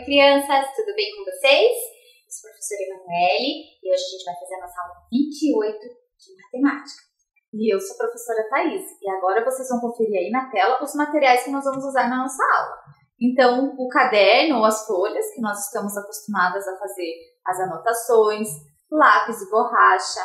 crianças, tudo bem com vocês? Eu sou a professora Emanuele e hoje a gente vai fazer a nossa aula 28 de matemática. E eu sou a professora Thaís, e agora vocês vão conferir aí na tela os materiais que nós vamos usar na nossa aula. Então, o caderno ou as folhas, que nós estamos acostumadas a fazer as anotações, lápis e borracha,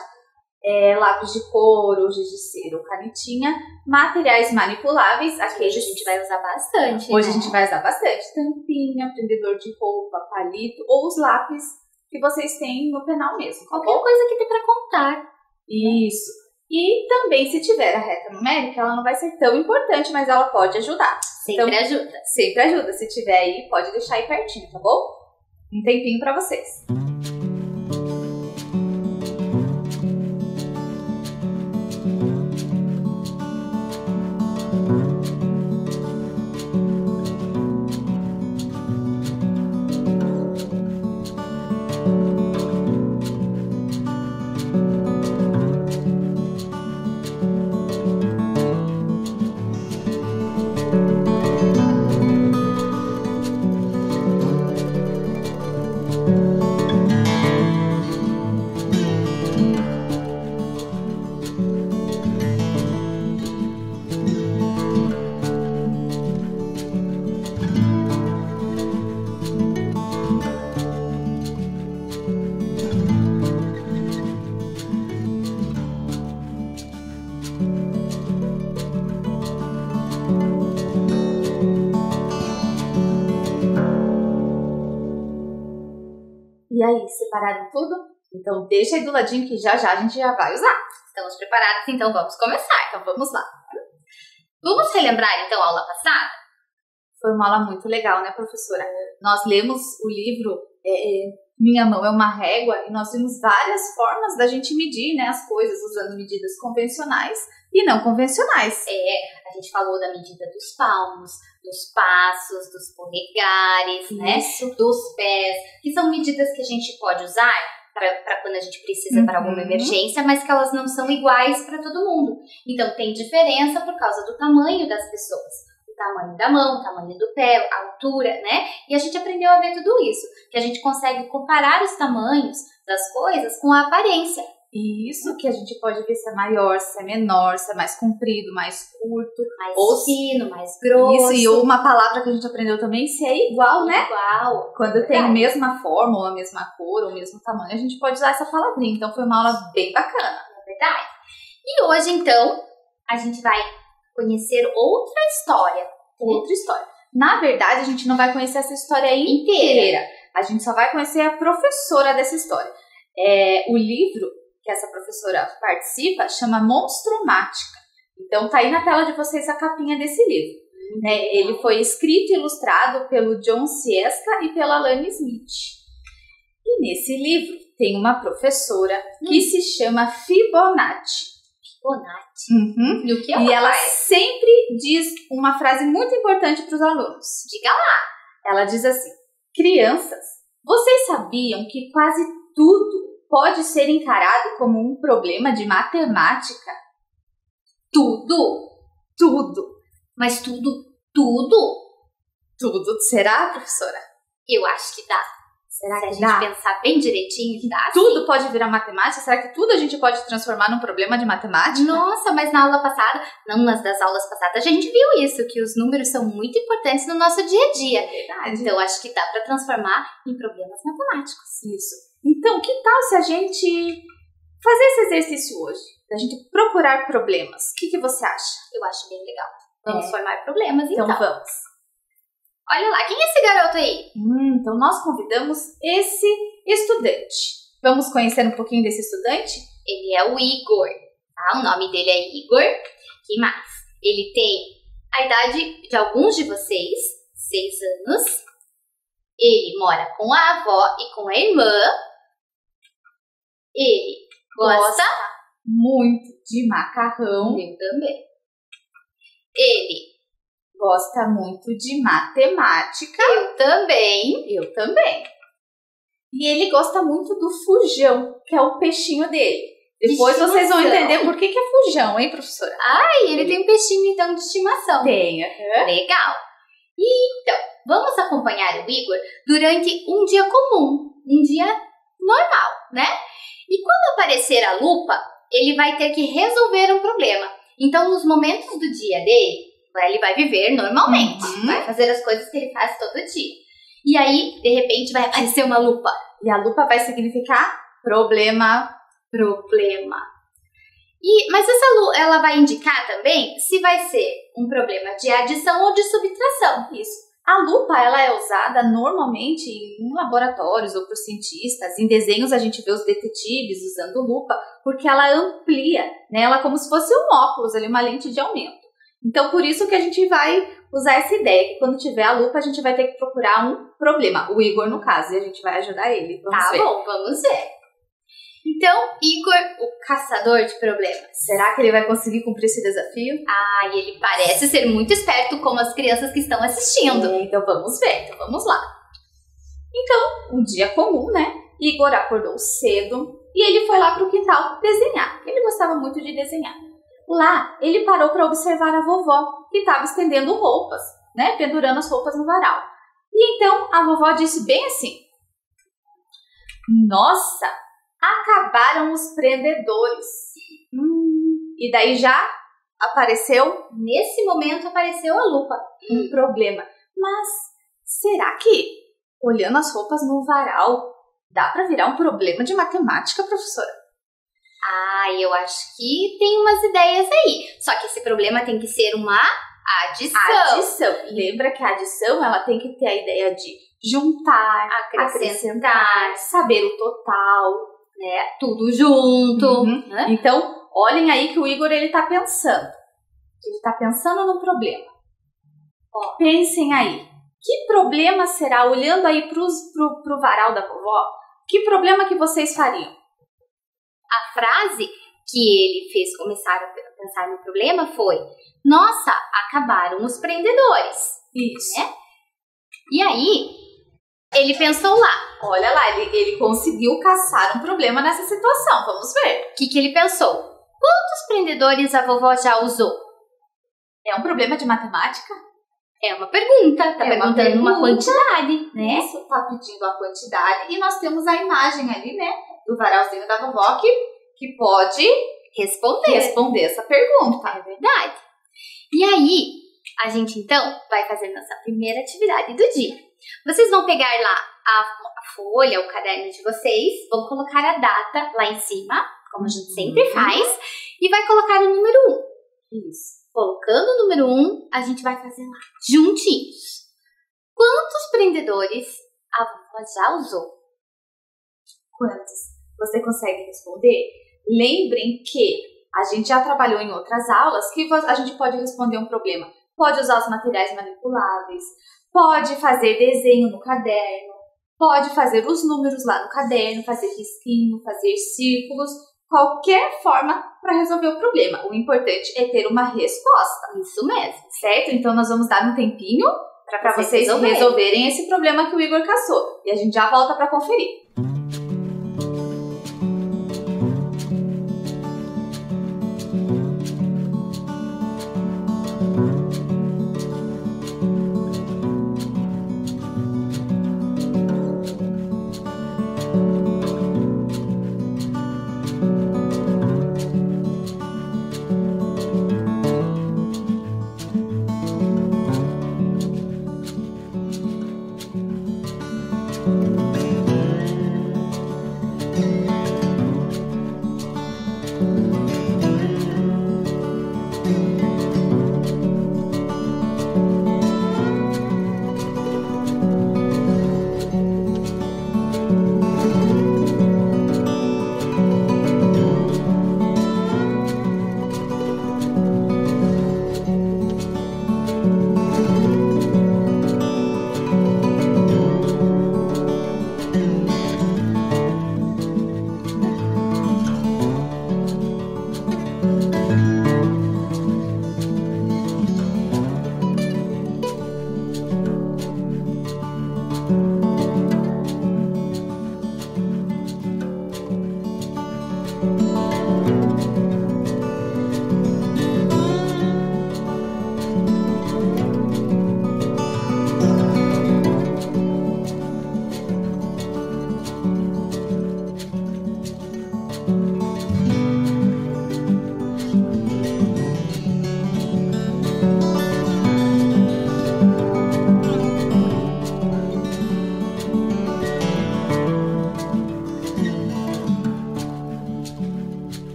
lápis de cor, ou giz de cera ou canetinha, materiais manipuláveis, aqueles Hoje a gente vai usar bastante. Hoje a gente vai usar bastante. Tampinha, prendedor de roupa, palito ou os lápis que vocês têm no penal mesmo. Qualquer coisa que dê para contar. Isso. E também, se tiver a reta numérica, ela não vai ser tão importante, mas ela pode ajudar. Sempre ajuda. Sempre ajuda. Se tiver aí, pode deixar aí pertinho, tá bom? Um tempinho para vocês. E aí, separaram tudo? Então deixa aí do ladinho que já a gente já vai usar. Estamos preparados? Então vamos começar. Então vamos lá. Vamos relembrar então a aula passada? Foi uma aula muito legal, né, professora? Nós lemos o livro Minha Mão é uma Régua e nós vimos várias formas da gente medir, né, as coisas usando medidas convencionais e não convencionais. A gente falou da medida dos palmos, dos passos, dos polegares, né, dos pés, que são medidas que a gente pode usar para quando a gente precisa para alguma emergência, mas que elas não são iguais para todo mundo. Então tem diferença por causa do tamanho das pessoas. O tamanho da mão, o tamanho do pé, a altura, né? E a gente aprendeu a ver tudo isso, que a gente consegue comparar os tamanhos das coisas com a aparência. Isso, que a gente pode ver se é maior, se é menor, se é mais comprido, mais curto. Mais fino, mais grosso. Isso, e uma palavra que a gente aprendeu também, se é igual, né? Igual. Quando tem a mesma forma, ou a mesma cor, ou o mesmo tamanho, a gente pode usar essa palavrinha. Então foi uma aula bem bacana. É verdade. E hoje, então, a gente vai conhecer outra história. Outra história. Na verdade, a gente não vai conhecer essa história inteira. A gente só vai conhecer a professora dessa história. O livro que essa professora participa chama Monstromática. Então tá aí na tela de vocês a capinha desse livro. Ele foi escrito e ilustrado pelo John Sieska e pela Lani Smith. E nesse livro tem uma professora que se chama Fibonacci. Fibonacci? E o que ela sempre diz uma frase muito importante para os alunos. Diga lá! Ela diz assim: crianças, vocês sabiam que quase tudo pode ser encarado como um problema de matemática? Tudo? Tudo. Mas tudo? Tudo. Será, professora? Eu acho que dá. Será que Se a gente pensar bem direitinho, dá. Tudo pode virar matemática? Será que tudo a gente pode transformar num problema de matemática? Nossa, mas na aula passada, nas das aulas passadas, a gente viu isso, que os números são muito importantes no nosso dia a dia. Verdade. Então, acho que dá para transformar em problemas matemáticos. Isso. Então, que tal se a gente fazer esse exercício hoje? A gente procurar problemas. O que você acha? Eu acho bem legal. Vamos formar problemas, então. Então vamos. Olha lá, quem é esse garoto aí? Então nós convidamos esse estudante. Vamos conhecer um pouquinho desse estudante? Ele é o Igor, tá? O nome dele é Igor. Que mais? Ele tem a idade de alguns de vocês, 6 anos. Ele mora com a avó e com a irmã. Ele gosta muito de macarrão. Eu também. Ele gosta muito de matemática. Eu também. Eu também. E ele gosta muito do fujão, que é o peixinho dele. Depois vocês vão entender por que é fujão, hein, professora? Ai, ele tem um peixinho, então, de estimação. Tem. Legal. E, então, vamos acompanhar o Igor durante um dia comum, um dia normal, né? E quando aparecer a lupa, ele vai ter que resolver um problema. Então, nos momentos do dia dele, ele vai viver normalmente, vai fazer as coisas que ele faz todo dia. E aí, de repente, vai aparecer uma lupa. E a lupa vai significar problema. Mas essa lupa, ela vai indicar também se vai ser um problema de adição ou de subtração. Isso. A lupa, ela é usada normalmente em laboratórios ou por cientistas. Em desenhos a gente vê os detetives usando lupa porque ela amplia, né? Ela é como se fosse um óculos ali, uma lente de aumento. Então, por isso que a gente vai usar essa ideia, que quando tiver a lupa a gente vai ter que procurar um problema. O Igor, no caso, e a gente vai ajudar ele. Vamos ver. Bom, vamos ver. Então, Igor, o caçador de problemas. Será que ele vai conseguir cumprir esse desafio? E ele parece ser muito esperto como as crianças que estão assistindo. Então vamos ver, então vamos lá. Então, um dia comum, né? Igor acordou cedo e ele foi lá para o quintal desenhar. Ele gostava muito de desenhar. Lá, ele parou para observar a vovó, que estava estendendo roupas, né? Pendurando as roupas no varal. E então, a vovó disse bem assim: nossa, acabaram os prendedores. E daí já apareceu, nesse momento apareceu a lupa. Um problema. Mas será que, olhando as roupas no varal, dá para virar um problema de matemática, professora? Eu acho que tem umas ideias aí. Só que esse problema tem que ser uma adição. Lembra que a adição, ela tem que ter a ideia de juntar, acrescentar, saber o total, né? Tudo junto. Né? Então, olhem aí que o Igor, ele tá pensando. Ele tá pensando no problema. Pensem aí. Que problema será, olhando aí pro varal da vovó, que problema que vocês fariam? A frase que ele fez começar a pensar no problema foi: nossa, acabaram os prendedores. Isso. Né? E aí, ele pensou lá. Olha lá, ele conseguiu caçar um problema nessa situação. Vamos ver. O que ele pensou? Quantos prendedores a vovó já usou? É um problema de matemática? É uma pergunta. Tá perguntando uma quantidade, né? Isso, tá pedindo a quantidade. E nós temos a imagem ali, né? Do varalzinho da vovó que pode responder essa pergunta. É verdade. E aí, a gente então vai fazer nossa primeira atividade do dia. Vocês vão pegar lá a folha, o caderno de vocês, vão colocar a data lá em cima, como a gente sempre faz, e vai colocar o número 1. Isso. Colocando o número 1, a gente vai fazer lá, juntinhos. Quantos prendedores a vovó já usou? Quantos? Você consegue responder? Lembrem que a gente já trabalhou em outras aulas que a gente pode responder um problema. Pode usar os materiais manipuláveis, pode fazer desenho no caderno, pode fazer os números lá no caderno, fazer risquinho, fazer círculos, qualquer forma para resolver o problema. O importante é ter uma resposta. Isso mesmo. Certo? Então nós vamos dar um tempinho para vocês resolverem esse problema que o Igor caçou. E a gente já volta para conferir.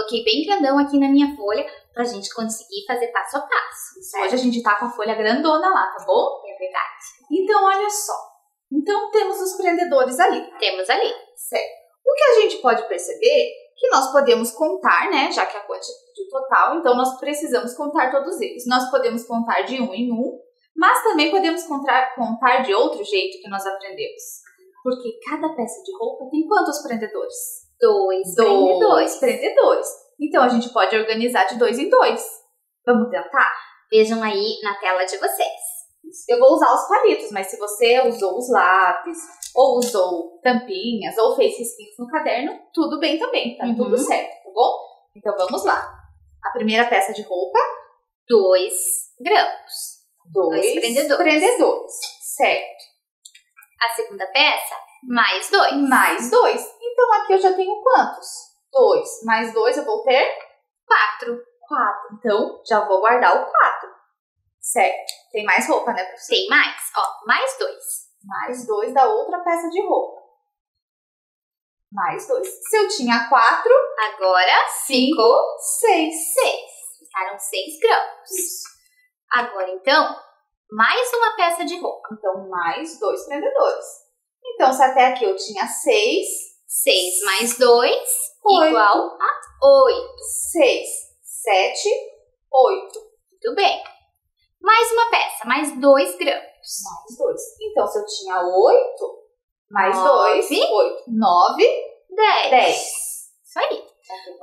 coloquei bem grandão aqui na minha folha pra gente conseguir fazer passo a passo. Certo? Hoje a gente tá com a folha grandona lá, tá bom? É verdade. Então, olha só. Então, temos os prendedores ali. Temos ali. Certo. O que a gente pode perceber que nós podemos contar, né? Já que a quantidade total, então nós precisamos contar todos eles. Nós podemos contar de um em um, mas também podemos contar de outro jeito que nós aprendemos. Porque cada peça de roupa tem quantos prendedores? Dois prendedores. Então, a gente pode organizar de 2 em 2. Vamos tentar? Vejam aí na tela de vocês. Eu vou usar os palitos, mas se você usou os lápis, ou usou tampinhas, ou fez risquinhos no caderno, tudo bem também, tá tudo certo, tá bom? Então, vamos lá. A primeira peça de roupa, 2 grampos. 2 prendedores. Certo. A segunda peça, mais 2. Mais 2. Então, aqui eu já tenho quantos? 2 mais 2, eu vou ter 4. 4. Então, já vou guardar o 4. Certo. Tem mais roupa, né, professora? Tem mais, ó, mais 2. Mais 2 da outra peça de roupa. Mais 2. Se eu tinha 4, agora 5, 6. 6. Ficaram 6 grampos. Isso. Agora, então, mais uma peça de roupa. Então, mais 2 prendedores. Então, se até aqui eu tinha 6. 6 mais 2 igual a 8. 6, 7, 8. Muito bem. Mais uma peça, mais 2 grampos. Mais 2. Então, se eu tinha 8, mais 2, 9, 8. 9, 10. Isso aí.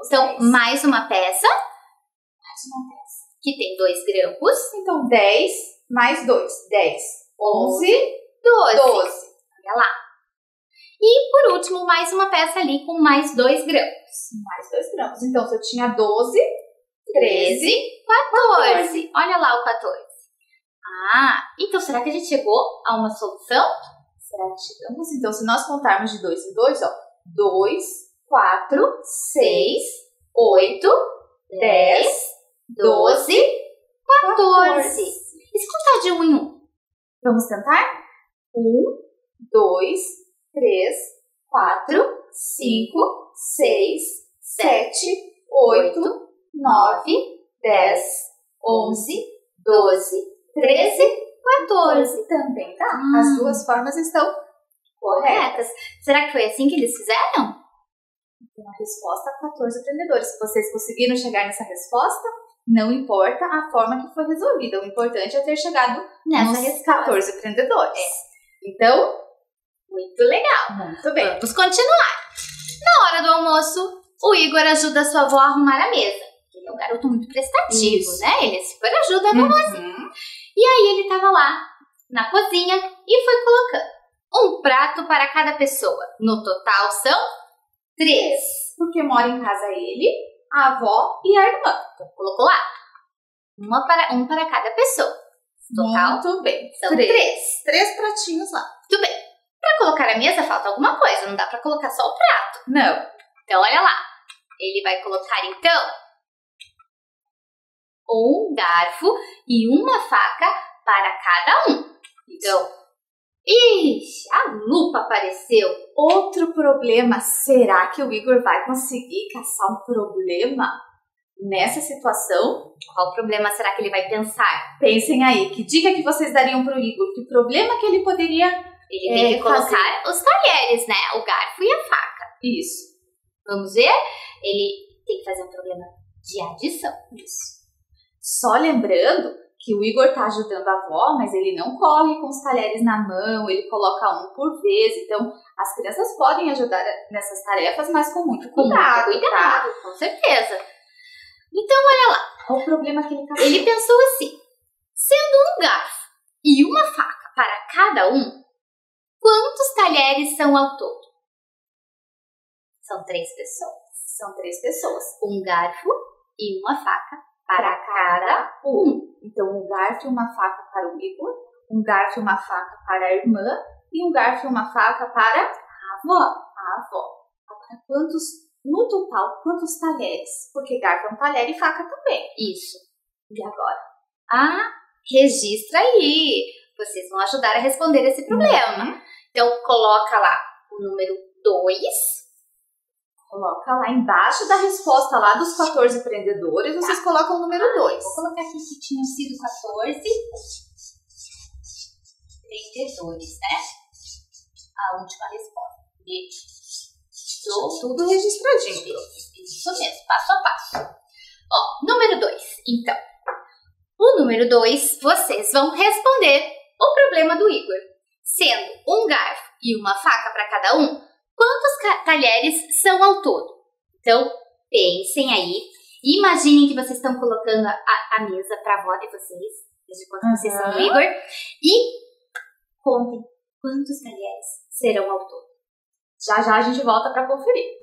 Então, mais uma peça. Mais uma peça. Que tem 2 grampos. Então, 10 mais 2. 10. 11, 12. Olha lá. E, por último, mais uma peça ali com mais 2 grampos. Mais 2 grampos. Então, se eu tinha 12, 13, 14. Olha lá o 14. Ah, então será que a gente chegou a uma solução? Será que chegamos? Então, se nós contarmos de 2 em 2, ó. 2, 4, 6, 8, 10, 12, 14. E se contar de 1 em 1? Vamos tentar? 1, 2, 3, 4, 5, 6, 7, 8, 9, 10, 11, 12, 13, 14. Também tá? As duas formas estão corretas. Será que foi assim que eles fizeram? Então, a resposta 14 prendedores. Se vocês conseguiram chegar nessa resposta, não importa a forma que foi resolvida. O importante é ter chegado nos 14 prendedores. Então, muito legal. Muito bem. Vamos continuar. Na hora do almoço, o Igor ajuda a sua avó a arrumar a mesa. Ele é um garoto muito prestativo, né? Ele super ajuda a vovózinha. E aí ele tava lá na cozinha e foi colocando um prato para cada pessoa. No total são 3. Porque mora em casa ele, a avó e a irmã. Então colocou lá. Um para cada pessoa. Total. Muito bem. São 3. 3 pratinhos lá. Muito bem. Para colocar a mesa falta alguma coisa. Não dá para colocar só o prato. Não. Então olha lá. Ele vai colocar então um garfo e uma faca para cada um. Então, ixi, a lupa apareceu. Outro problema. Será que o Igor vai conseguir caçar um problema nessa situação? Qual problema será que ele vai pensar? Pensem aí, que dica que vocês dariam para o Igor? Que problema que ele poderia Ele tem que colocar os talheres, né? O garfo e a faca. Isso. Vamos ver? Ele tem que fazer um problema de adição. Isso. Só lembrando que o Igor tá ajudando a avó, mas ele não corre com os talheres na mão, ele coloca um por vez. Então, as crianças podem ajudar nessas tarefas, mas com muito cuidado. Tá? Com certeza. Então, olha lá. Qual o problema que ele caçou? Ele pensou assim, sendo um garfo e uma faca para cada um, quantos talheres são ao todo? São 3 pessoas. São 3 pessoas. Um garfo e uma faca para cada um. Então, um garfo e uma faca para o Igor, um garfo e uma faca para a irmã e um garfo e uma faca para a avó. A avó. Agora, no total, quantos talheres? Porque garfo é um talher e faca também. Isso. E agora? Registra aí. Vocês vão ajudar a responder esse problema. Então, coloca lá o número 2. Coloca lá embaixo da resposta lá dos 14 empreendedores, vocês colocam o número 2. Vou colocar aqui que tinham sido 14 empreendedores, né? A última resposta. Tudo registradinho. Isso mesmo, passo a passo. Ó, número 2. Então, o número 2, vocês vão responder o problema do Igor. Sendo um garfo e uma faca para cada um, quantos talheres são ao todo? Então, pensem aí. Imaginem que vocês estão colocando a mesa para a avó de vocês, desde quando vocês são do Igor. E contem quantos talheres serão ao todo. Já já a gente volta para conferir.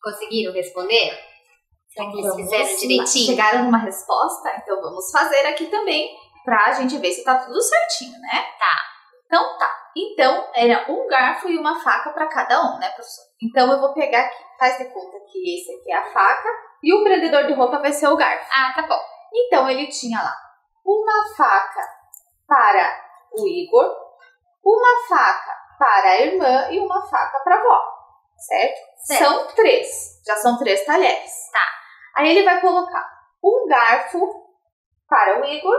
Conseguiram responder? Será que eles fizeram direitinho? Chegaram numa resposta? Então vamos fazer aqui também pra gente ver se tá tudo certinho, né? Tá. Então tá. Então era um garfo e uma faca pra cada um, né, professor? Então eu vou pegar aqui, faz de conta que esse aqui é a faca e o prendedor de roupa vai ser o garfo. Ah, tá bom. Então ele tinha lá uma faca para o Igor, uma faca para a irmã e uma faca para a avó. Certo? São 3. Já são 3 talheres. Tá. Aí ele vai colocar um garfo para o Igor,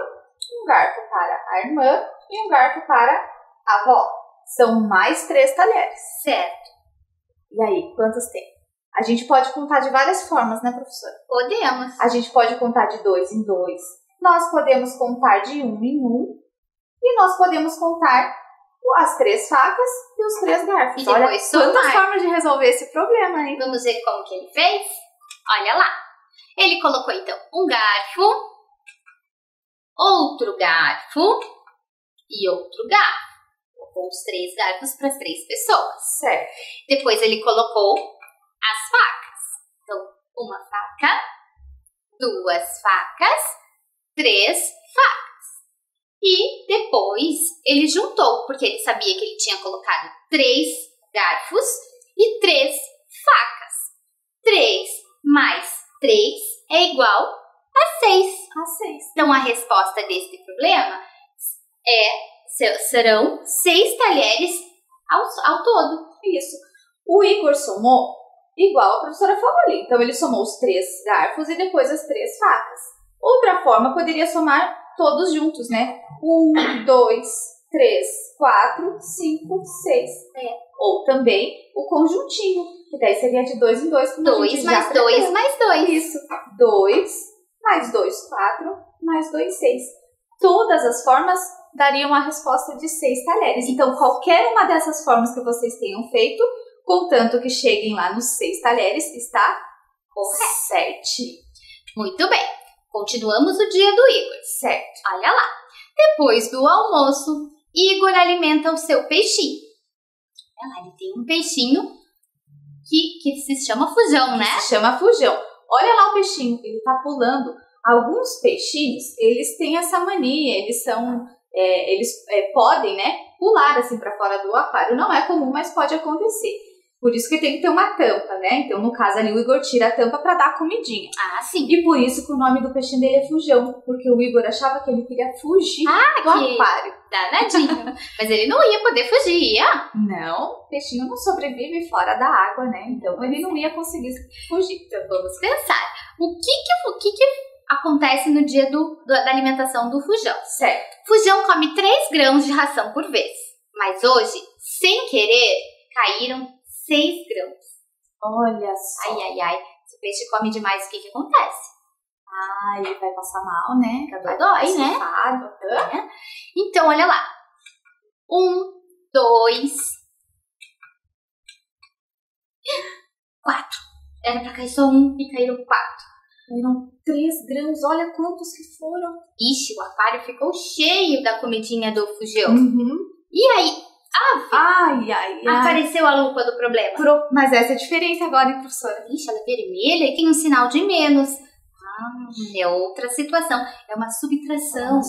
um garfo para a irmã e um garfo para a avó. São mais 3 talheres. Certo. E aí, quantos tem? A gente pode contar de várias formas, né, professora? Podemos. A gente pode contar de 2 em 2. Nós podemos contar de 1 em 1. E nós podemos contar as 3 facas e os 3 garfos. E olha quantas formas de resolver esse problema, hein? Vamos ver como que ele fez? Olha lá. Ele colocou, então, um garfo, outro garfo e outro garfo. Colocou os 3 garfos para as 3 pessoas. Certo. Depois ele colocou as facas. uma faca, 2 facas, 3 facas. E depois ele juntou, porque ele sabia que ele tinha colocado 3 garfos e 3 facas. 3 mais 3 é igual a 6. Então a resposta desse problema serão 6 talheres ao todo. Isso. O Igor somou igual a professora falou ali. Então ele somou os 3 garfos e depois as 3 facas. Outra forma poderia somar todos juntos, né? 1, 2, 3, 4, 5, 6. Ou também o conjuntinho, que daí seria de 2 em 2. 2 mais 2 mais 2. Isso. 2 mais 2, 4, mais 2, 6. Todas as formas dariam a resposta de 6 talheres. Então, qualquer uma dessas formas que vocês tenham feito, contanto que cheguem lá nos 6 talheres, está correto. Muito bem. Continuamos o dia do Igor. Certo. Olha lá. Depois do almoço, Igor alimenta o seu peixinho. Olha lá, ele tem um peixinho que se chama Fujão, né? Se chama Fujão. Olha lá o peixinho, ele tá pulando. Alguns peixinhos, eles têm essa mania, eles podem, né, pular assim para fora do aquário. Não é comum, mas pode acontecer. Por isso que tem que ter uma tampa, né? Então, no caso ali, o Igor tira a tampa para dar comidinha. Ah, sim. E por isso que o nome do peixinho dele é Fujão, porque o Igor achava que ele queria fugir do aquário. Danadinho. Mas ele não ia poder fugir, ia? Não, o peixinho não sobrevive fora da água, né? Então, ele não ia conseguir fugir. Então, vamos pensar. O que acontece no dia da alimentação do Fujão? Certo. Fujão come 3 grãos de ração por vez. Mas hoje, sem querer, caíram 6 grãos. Olha só. Ai. Se o peixe come demais, o que acontece? Ele vai passar mal, né? Dói, né? Então, olha lá. 1, 2, 4. Era pra cair só 1 e caíram 4. Eram 3 grãos, olha quantos que foram. Ixi, o aquário ficou cheio da comidinha do Fujão. E aí, apareceu a lupa do problema. Mas essa é a diferença agora, hein, professora? Ixi, ela é vermelha e tem um sinal de menos. É outra situação. É uma subtração.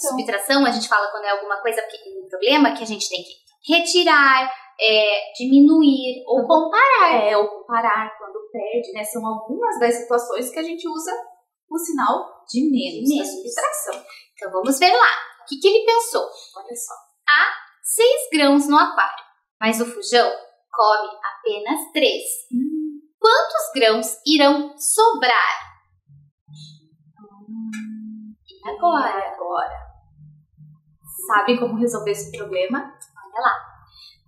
Subtração, a gente fala quando é alguma coisa, um problema que a gente tem que retirar, diminuir ou comparar. Ou comparar quando perde, né? São algumas das situações que a gente usa o sinal de menos, a subtração. Então vamos ver lá. O que ele pensou? Olha só. Há 6 grãos no aquário, mas o Fujão come apenas 3. Quantos grãos irão sobrar? E agora? Sabe como resolver esse problema? Olha lá.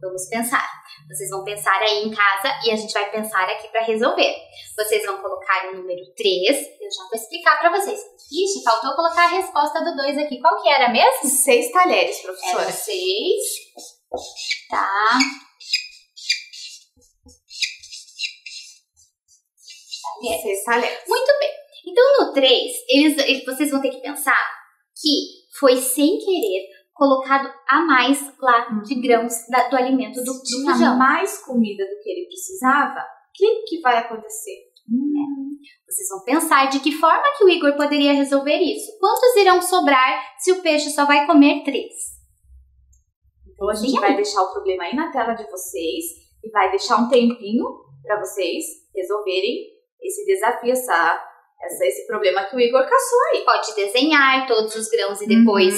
Vamos pensar. Vocês vão pensar aí em casa e a gente vai pensar aqui para resolver. Vocês vão colocar o número 3. Eu já vou explicar para vocês. Ixi, faltou colocar a resposta do 2 aqui. Qual que era mesmo? 6 talheres, professora. Era 6. Tá. 6 talheres. Muito bem. Então, no 3, vocês vão ter que pensar que foi sem querer colocado a mais lá de grãos do alimento do Fujão. Tinha mais comida do que ele precisava. O que vai acontecer? Vocês vão pensar de que forma que o Igor poderia resolver isso. Quantos irão sobrar se o peixe só vai comer 3? Então a gente vai deixar o problema aí na tela de vocês e vai deixar um tempinho para vocês resolverem esse desafio, esse problema que o Igor caçou aí. Pode desenhar todos os grãos e depois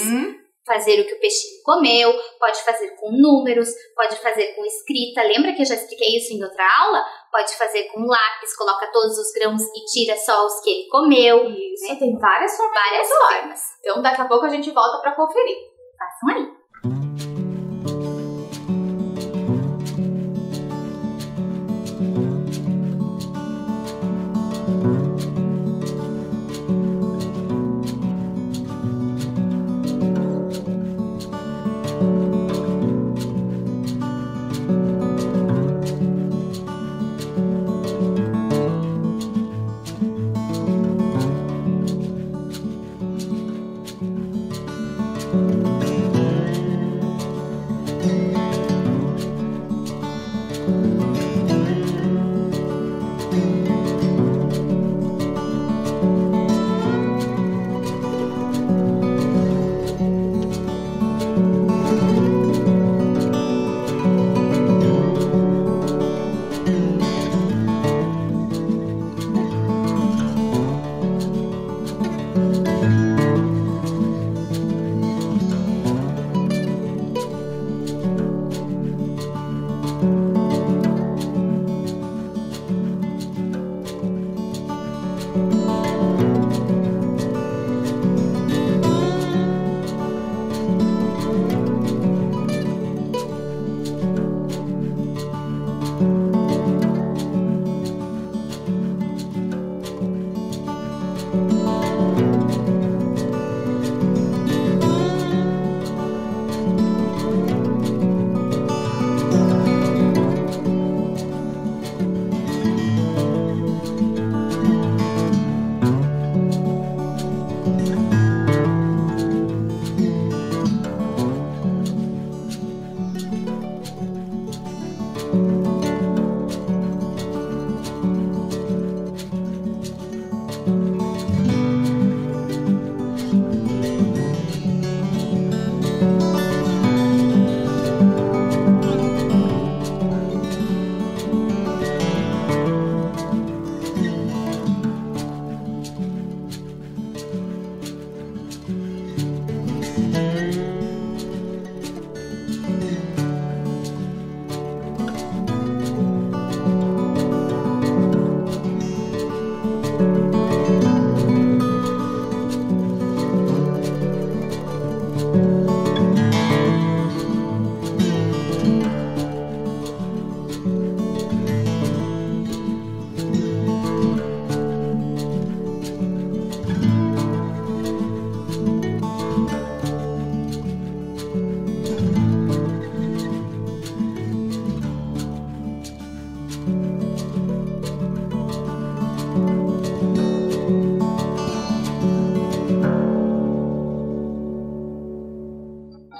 fazer o que o peixinho comeu, pode fazer com números, pode fazer com escrita. Lembra que eu já expliquei isso em outra aula? Pode fazer com lápis, coloca todos os grãos e tira só os que ele comeu. Isso, né? tem várias formas. Então daqui a pouco a gente volta para conferir. Façam aí.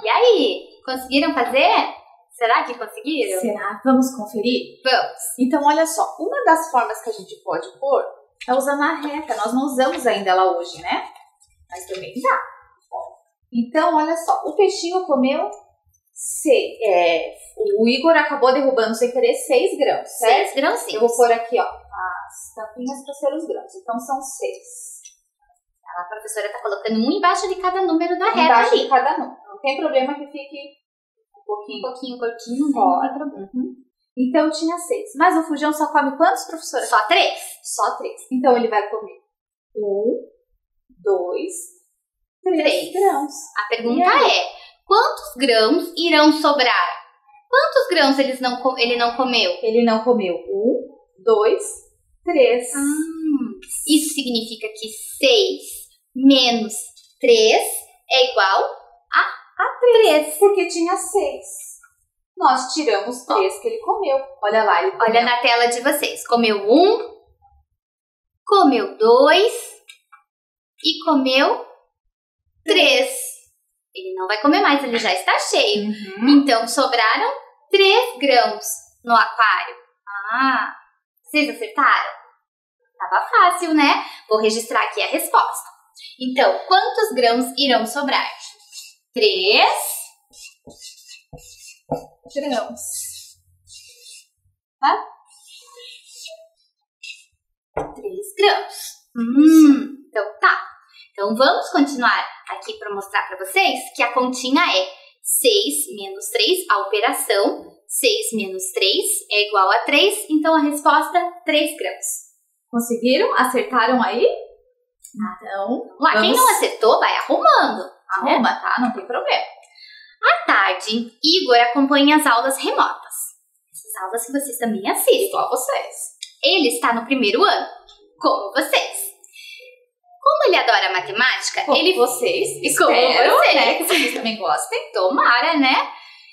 E aí, conseguiram fazer? Será que conseguiram? Será? Vamos conferir? Vamos. Então, olha só, uma das formas que a gente pode pôr é usando a reta. Nós não usamos ainda ela hoje, né? Mas também dá. Então, olha só, o peixinho comeu, o Igor acabou derrubando sem querer 6 grãos, certo? 6 grãozinhos. Eu vou pôr aqui, ó, as tampinhas para ser os grãos. Então, são 6. A professora está colocando um embaixo de cada número da reta Embaixo ali. de cada número. Não tem problema que fique um pouquinho Não tem problema. Então, tinha 6. Mas o Fujão só come quantos, professora? Só 3. Só 3. Então, ele vai comer 1, 2, 3 grãos. A pergunta é, quantos grãos irão sobrar? Quantos grãos ele não comeu? Ele não comeu 1, 2, 3. Isso significa que 6 menos 3 é igual a 3. Porque tinha 6. Nós tiramos 3 que ele comeu. Olha lá, ele comeu. Olha na tela de vocês. Comeu 1, comeu 2 e comeu 3. Ele não vai comer mais, ele já está cheio. Então, sobraram 3 grãos no aquário. Vocês acertaram? Tava fácil, né? Vou registrar aqui a resposta. Então, quantos grãos irão sobrar? 3 grãos. 3 grãos. Então tá. Então vamos continuar aqui para mostrar para vocês que a continha é 6 menos 3, a operação 6 menos 3 é igual a 3, então a resposta 3 grãos. Conseguiram? Acertaram aí? Então, quem não acertou vai arrumando. Arruma, tá? Não tem problema. À tarde, Igor acompanha as aulas remotas. Essas aulas que vocês também assistem. Igual vocês. Ele está no primeiro ano, como vocês. Como ele adora matemática, vocês, espero, né, que vocês também gostem. Tomara, né?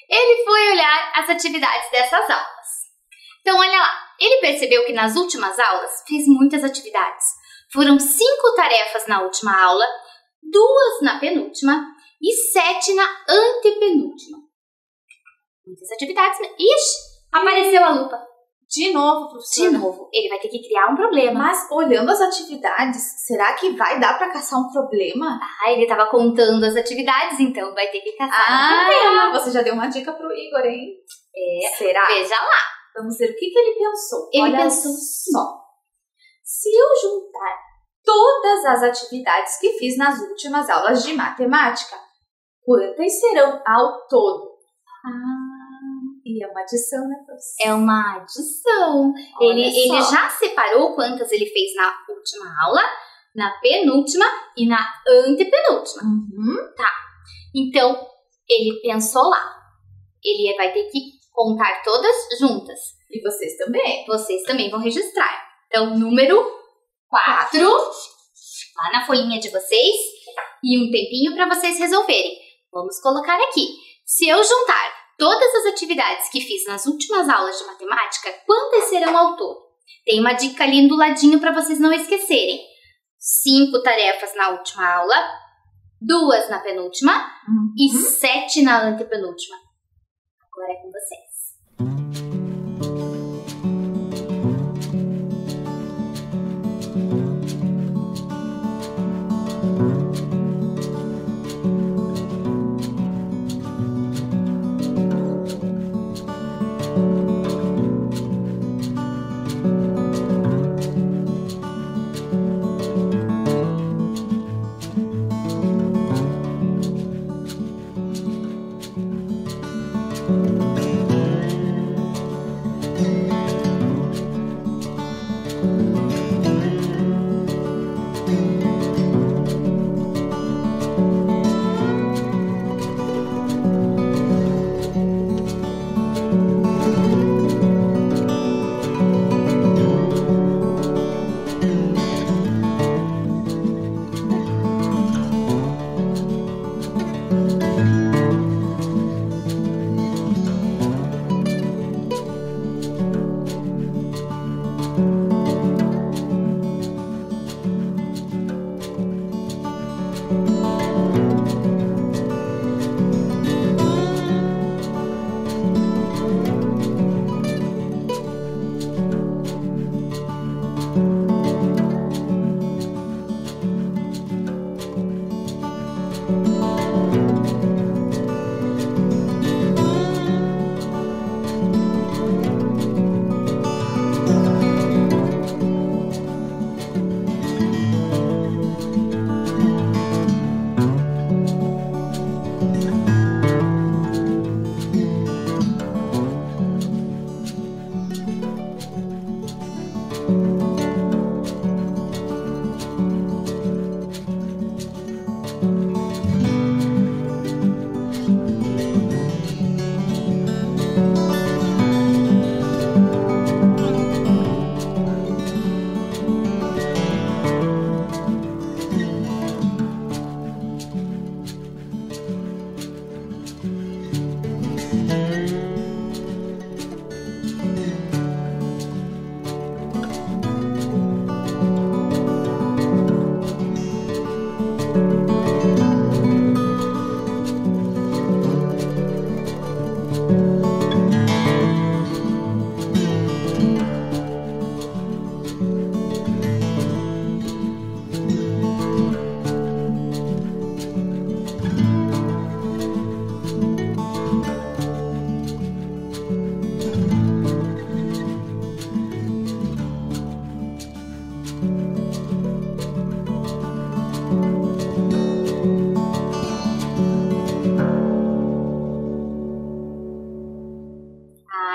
Ele foi olhar as atividades dessas aulas. Então, olha lá. Ele percebeu que nas últimas aulas fez muitas atividades. Foram 5 tarefas na última aula, 2 na penúltima e 7 na antepenúltima. Muitas atividades. Ixi, apareceu a lupa. De novo, professora. De novo. Ele vai ter que criar um problema. Mas olhando as atividades, será que vai dar para caçar um problema? Ele estava contando as atividades, então vai ter que caçar um problema. Você já deu uma dica pro Igor, hein? Será? Veja lá. Vamos ver o que ele pensou. Ele Olha pensou só. Se eu juntar todas as atividades que fiz nas últimas aulas de matemática, quantas serão ao todo? E é uma adição, né, professora? É uma adição. Ele já separou quantas ele fez na última aula, na penúltima e na antepenúltima. Tá. Então, ele pensou lá. Ele vai ter que contar todas juntas. E vocês também. Vocês também vão registrar. Então, número 4, lá na folhinha de vocês, e um tempinho para vocês resolverem. Vamos colocar aqui. Se eu juntar todas as atividades que fiz nas últimas aulas de matemática, quantas serão ao todo? Tem uma dica ali do ladinho para vocês não esquecerem. 5 tarefas na última aula, 2 na penúltima e 7 na antepenúltima. Agora é com vocês.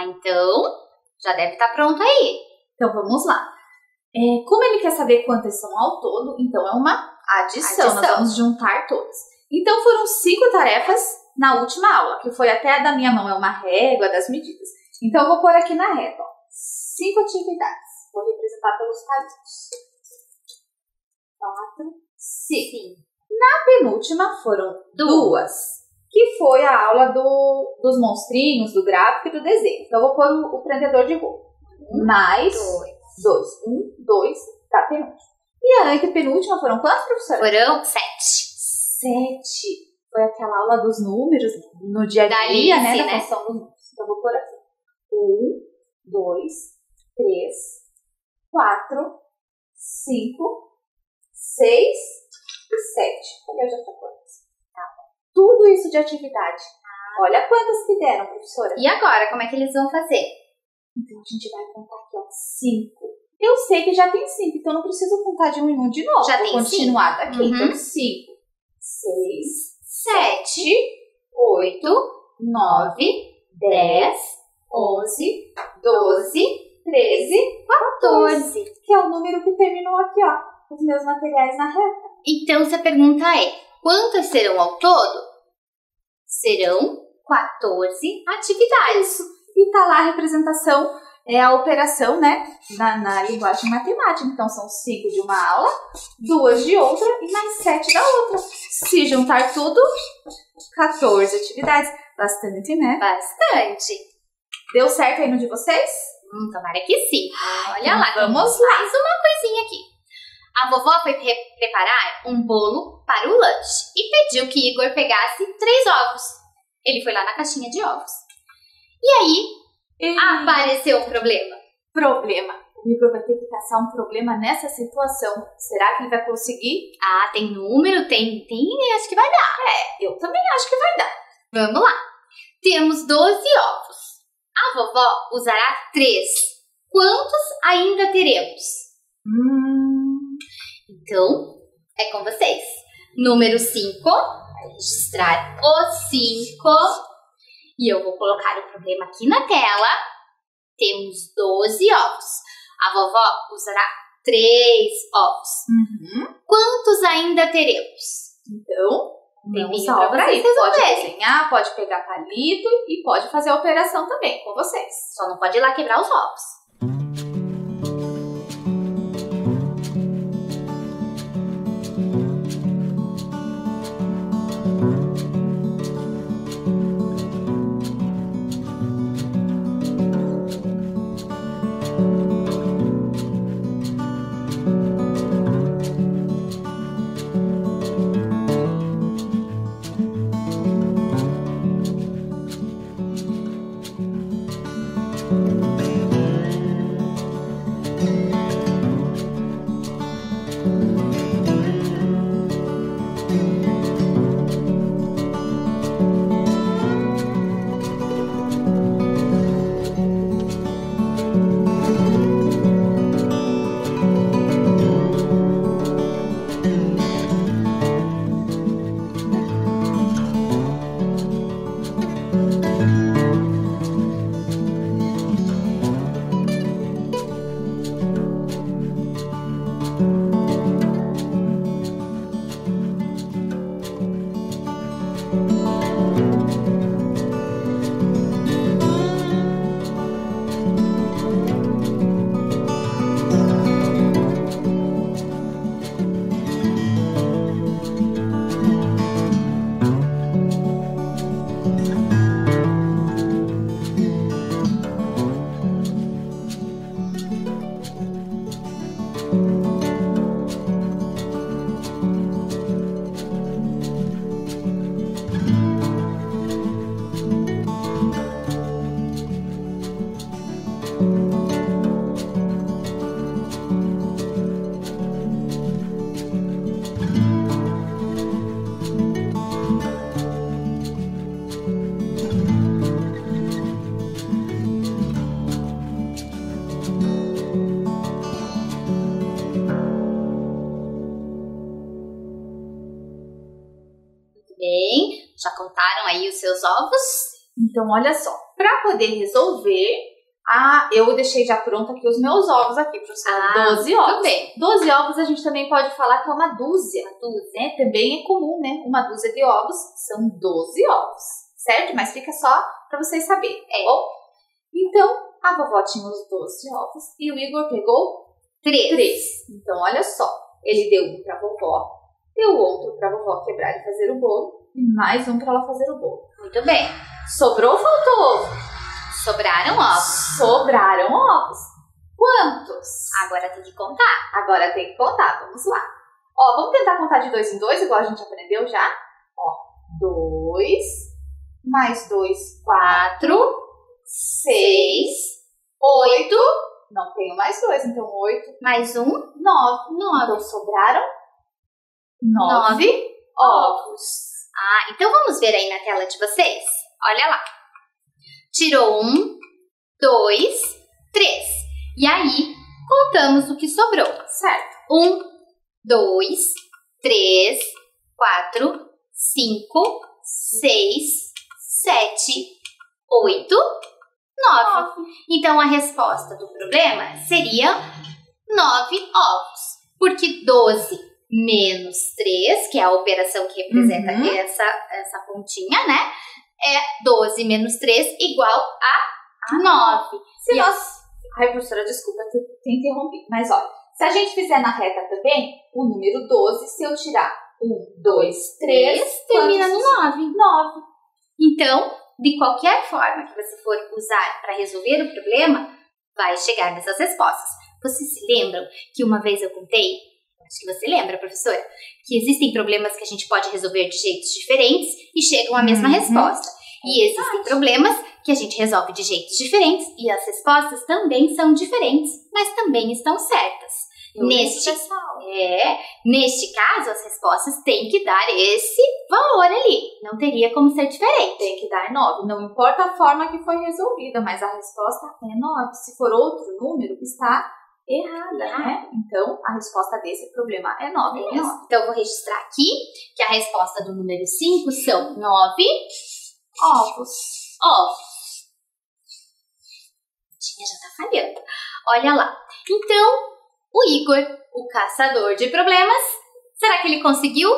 Então, já deve estar pronto aí. Então, vamos lá. Como ele quer saber quantas são ao todo, então é uma adição. Nós vamos juntar todas. Então, foram 5 tarefas na última aula, que foi até a da minha mão, é uma régua das medidas. Então, eu vou pôr aqui na régua, 5 atividades. Vou representar pelos palitos. 4, 5. Na penúltima foram 2, que foi a aula dos monstrinhos, do gráfico e do desenho. Então, eu vou pôr o prendedor de roupa. Mais 2. 1, 2, da penúltima. E a antepenúltima foram quantas, professora? Foram 7. 7. Foi aquela aula dos números no dia a dia, né? Da função dos números. Então, eu vou pôr aqui. 1, 2, 3, 4, 5, 6 e 7. Olha, já tá quantas? Tá. Tudo isso de atividade. Olha quantas que deram, professora. E agora, como é que eles vão fazer? Então, a gente vai contar aqui, ó, 5. Eu sei que já tem 5, então não preciso contar de um em um de novo. Já vou tem continuar 5. daqui. Então, 5, 6, 7, 8, 9, 10, 11, 12, 13, 14. Que é o número que terminou aqui, ó, os meus materiais na reta. Então, se a pergunta é, quantas serão ao todo? Serão 14 atividades. Isso. E tá lá a representação, a operação, né, na linguagem matemática. Então, são 5 de uma aula, 2 de outra e mais 7 da outra. Se juntar tudo, 14 atividades. Bastante, né? Bastante. Deu certo aí no de vocês? Tomara que sim. Olha lá, vamos lá. Mais uma coisinha aqui. A vovó foi preparar um bolo para o lanche e pediu que Igor pegasse 3 ovos. Ele foi lá na caixinha de ovos. E aí, apareceu um problema. O Igor vai ter que caçar um problema nessa situação. Será que ele vai conseguir? Tem número? Tem, acho que vai dar. Eu também acho que vai dar. Vamos lá. Temos 12 ovos. A vovó usará 3. Quantos ainda teremos? Então, é com vocês. Número 5. Vai registrar o 5. E eu vou colocar o problema aqui na tela. Temos 12 ovos. A vovó usará 3 ovos. Quantos ainda teremos? Então, Tempinho salva pra aí. vocês Pode resolverem. desenhar, pode pegar palito e pode fazer a operação também com vocês. Só não pode ir lá quebrar os ovos. Bem, já contaram aí os seus ovos? Então, olha só, para poder resolver, eu deixei já pronto aqui os meus ovos aqui, professora. 12 ovos. Bem. 12 ovos a gente também pode falar que é uma dúzia. Né? Também é comum, né? Uma dúzia de ovos são 12 ovos, certo? Mas fica só para vocês saberem, tá bom? Então, a vovó tinha os 12 ovos e o Igor pegou 3. Então, olha só, ele deu um para a vovó, deu outro para a vovó quebrar e fazer o bolo e mais um para ela fazer o bolo. Muito bem. Sobrou ou faltou ovo? Sobraram ovos. Sobraram ovos. Quantos? Agora tem que contar. Agora tem que contar, vamos lá. Ó, vamos tentar contar de 2 em 2, igual a gente aprendeu já. Ó, 2, mais 2, 4, 6, 8. Não tenho mais 2, então 8. Mais um, 9. 9. Então sobraram 9 ovos. Então vamos ver aí na tela de vocês. Olha lá. Tirou 1, 2, 3. E aí, contamos o que sobrou. Certo. 1, 2, 3, 4, 5, 6, 7, 8, 9. Então, a resposta do problema seria 9 ovos. Porque 12 menos 3, que é a operação que representa essa pontinha, né? É 12 menos 3 igual a 9. Se nós... Ai, professora, desculpa ter interrompido. Mas olha, se a gente fizer na reta também, o número 12, se eu tirar 1, 2, 3, termina no 9. 9. Então, de qualquer forma que você for usar para resolver o problema, vai chegar nessas respostas. Vocês se lembram que uma vez eu contei, acho que você lembra, professora, que existem problemas que a gente pode resolver de jeitos diferentes e chegam à mesma resposta. E existem problemas que a gente resolve de jeitos diferentes e as respostas também são diferentes, mas também estão certas. Neste caso, as respostas têm que dar esse valor ali. Não teria como ser diferente. Tem que dar 9. Não importa a forma que foi resolvida, mas a resposta é 9. Se for outro número, está errada, né? Então, a resposta desse problema é 9. Então, eu vou registrar aqui que a resposta do número 5 são 9 ovos. Já tá falhando. Olha lá. Então, o Igor, o caçador de problemas, será que ele conseguiu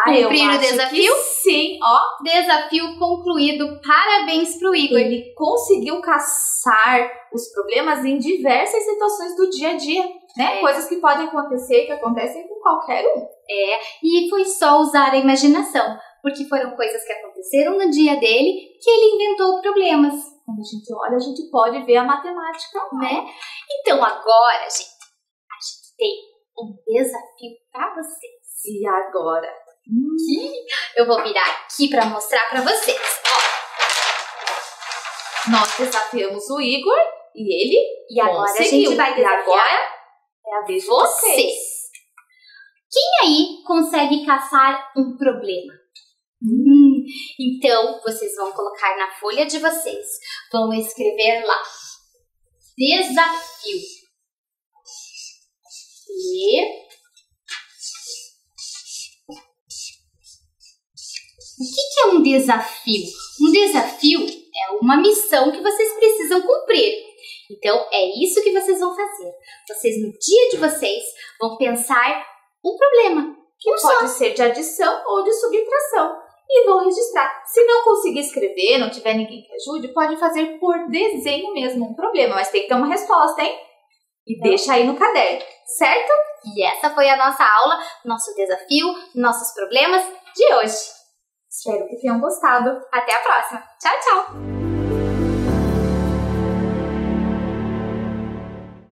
cumprir o desafio? Sim, ó. Desafio concluído. Parabéns pro Igor. Ele conseguiu caçar os problemas em diversas situações do dia a dia, né? Coisas que podem acontecer, que acontecem com qualquer um. E foi só usar a imaginação, porque foram coisas que aconteceram no dia dele que ele inventou problemas. Quando a gente olha, a gente pode ver a matemática, né? Então agora, gente, a gente tem um desafio para vocês. E agora? Eu vou virar aqui para mostrar para vocês. Ó. Nós desafiamos o Igor E ele E agora conseguiu. a gente vai desafiar E agora é a vez de vocês. Quem aí consegue caçar um problema? Então, vocês vão colocar na folha de vocês, vão escrever lá, desafio. E o que é um desafio? Um desafio é uma missão que vocês precisam cumprir. Então, é isso que vocês vão fazer. Vocês, no dia de vocês, vão pensar um problema. Que pode ser de adição ou de subtração. E vão registrar. Se não conseguir escrever, não tiver ninguém que ajude, pode fazer por desenho mesmo um problema. Mas tem que ter uma resposta, hein? E deixa aí no caderno, certo? E essa foi a nossa aula, nosso desafio, nossos problemas de hoje. Espero que tenham gostado. Até a próxima. Tchau, tchau!